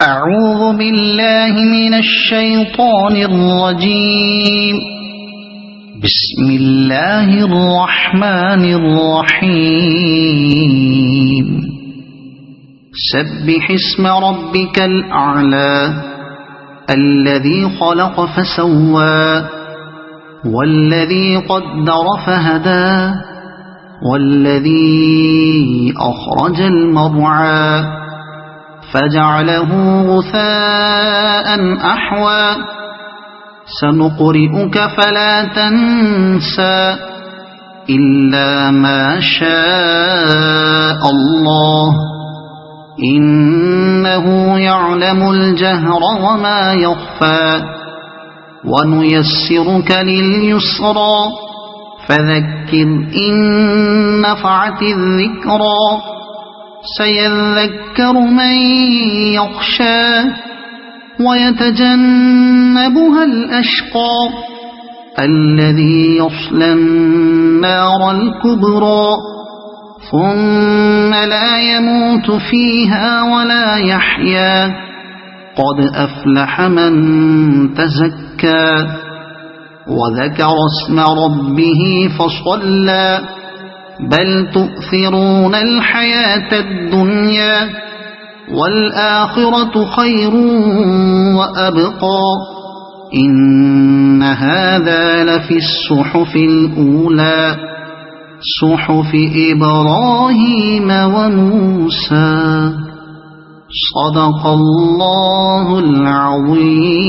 أعوذ بالله من الشيطان الرجيم. بسم الله الرحمن الرحيم. سبح اسم ربك الأعلى الذي خلق فسوى والذي قدر فهدى والذي أخرج المرعى فجعله غثاء أحوى سنقرئك فلا تنسى إلا ما شاء الله إنه يعلم الجهر وما يخفى ونيسرك لليسرى فذكر إن نفعت الذكرى سيذكر من يخشى ويتجنبها الأشقى الذي يصلى النار الكبرى ثم لا يموت فيها ولا يحيا قد أفلح من تزكى وذكر اسم ربه فصلى بل تؤثرون الحياة الدنيا والآخرة خير وأبقى إن هذا لفي الصحف الأولى صحف إبراهيم وموسى صدق الله العظيم.